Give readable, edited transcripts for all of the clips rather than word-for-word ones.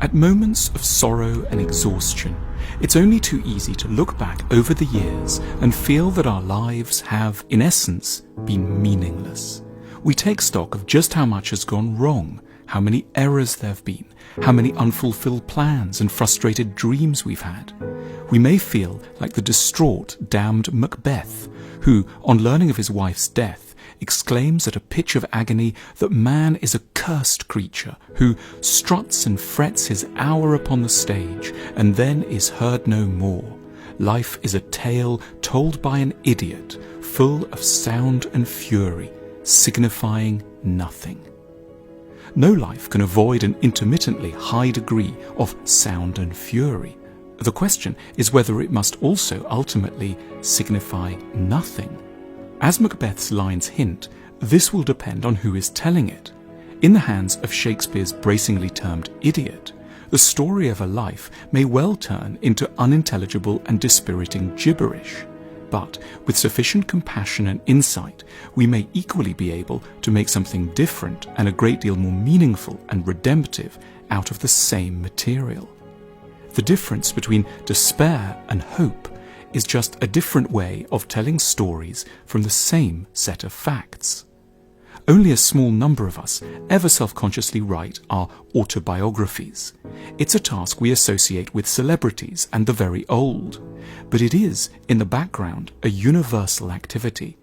At moments of sorrow and exhaustion, it's only too easy to look back over the years and feel that our lives have, in essence, been meaningless. We take stock of just how much has gone wrong, how many errors there have been, how many unfulfilled plans and frustrated dreams we've had. We may feel like the distraught, damned Macbeth, who, on learning of his wife's death, exclaims at a pitch of agony that man is a cursed creature who struts and frets his hour upon the stage and then is heard no more. Life is a tale told by an idiot, full of sound and fury, signifying nothing. No life can avoid an intermittently high degree of sound and fury. The question is whether it must also ultimately signify nothing. As Macbeth's lines hint, this will depend on who is telling it. In the hands of Shakespeare's bracingly termed idiot, the story of a life may well turn into unintelligible and dispiriting gibberish. But with sufficient compassion and insight, we may equally be able to make something different and a great deal more meaningful and redemptive out of the same material. The difference between despair and hope is just a different way of telling stories from the same set of facts. Only a small number of us ever self-consciously write our autobiographies. It's a task we associate with celebrities and the very old. But it is, in the background, a universal activity.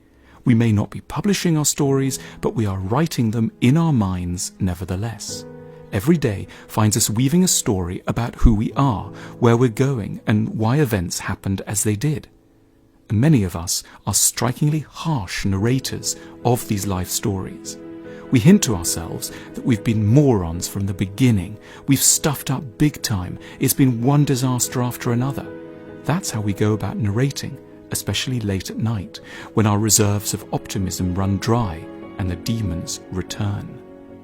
We may not be publishing our stories, but we are writing them in our minds nevertheless. Every day finds us weaving a story about who we are, where we're going, and why events happened as they did. Many of us are strikingly harsh narrators of these life stories. We hint to ourselves that we've been morons from the beginning. We've stuffed up big time. It's been one disaster after another. That's how we go about narrating, especially late at night, when our reserves of optimism run dry and the demons return.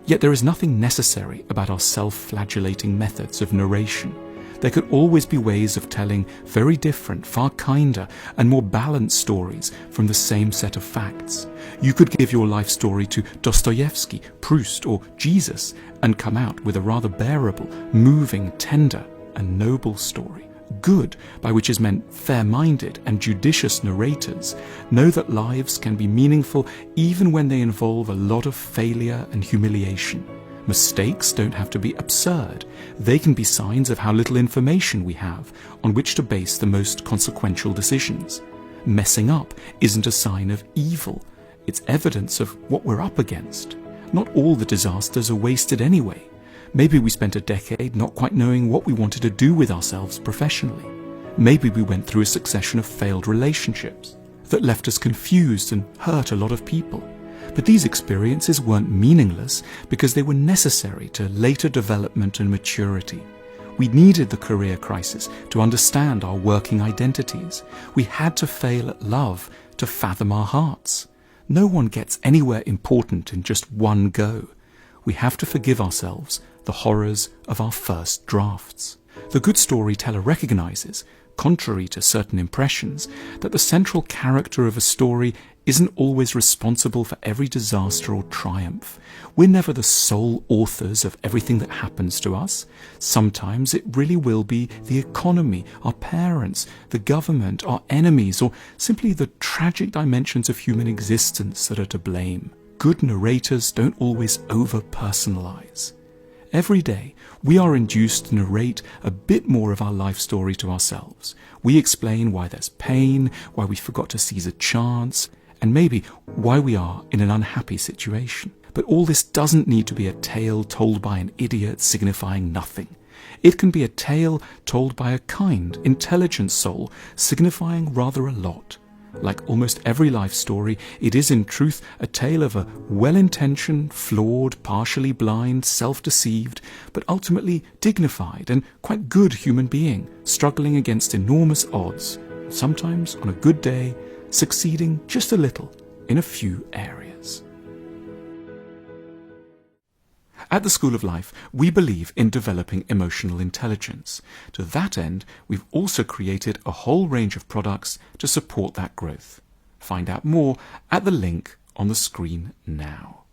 Yet there is nothing necessary about our self-flagellating methods of narration. There could always be ways of telling very different, far kinder and more balanced stories from the same set of facts. You could give your life story to Dostoevsky, Proust or Jesus and come out with a rather bearable, moving, tender and noble story. Good, by which is meant fair-minded and judicious narrators, know that lives can be meaningful even when they involve a lot of failure and humiliation. Mistakes don't have to be absurd. They can be signs of how little information we have on which to base the most consequential decisions. Messing up isn't a sign of evil. It's evidence of what we're up against. Not all the disasters are wasted anyway. Maybe we spent a decade not quite knowing what we wanted to do with ourselves professionally. Maybe we went through a succession of failed relationships that left us confused and hurt a lot of people. But these experiences weren't meaningless because they were necessary to later development and maturity. We needed the career crisis to understand our working identities. We had to fail at love to fathom our hearts. No one gets anywhere important in just one go. We have to forgive ourselves the horrors of our first drafts. The good storyteller recognizes, contrary to certain impressions, that the central character of a story isn't always responsible for every disaster or triumph. We're never the sole authors of everything that happens to us. Sometimes it really will be the economy, our parents, the government, our enemies, or simply the tragic dimensions of human existence that are to blame. Good narrators don't always over-personalize. Every day, we are induced to narrate a bit more of our life story to ourselves. We explain why there's pain, why we forgot to seize a chance, and maybe why we are in an unhappy situation. But all this doesn't need to be a tale told by an idiot signifying nothing. It can be a tale told by a kind, intelligent soul signifying rather a lot. Like almost every life story, it is in truth a tale of a well-intentioned, flawed, partially blind, self-deceived, but ultimately dignified and quite good human being, struggling against enormous odds, sometimes on a good day, succeeding just a little in a few areas. At the School of Life, we believe in developing emotional intelligence. To that end, we've also created a whole range of products to support that growth. Find out more at the link on the screen now.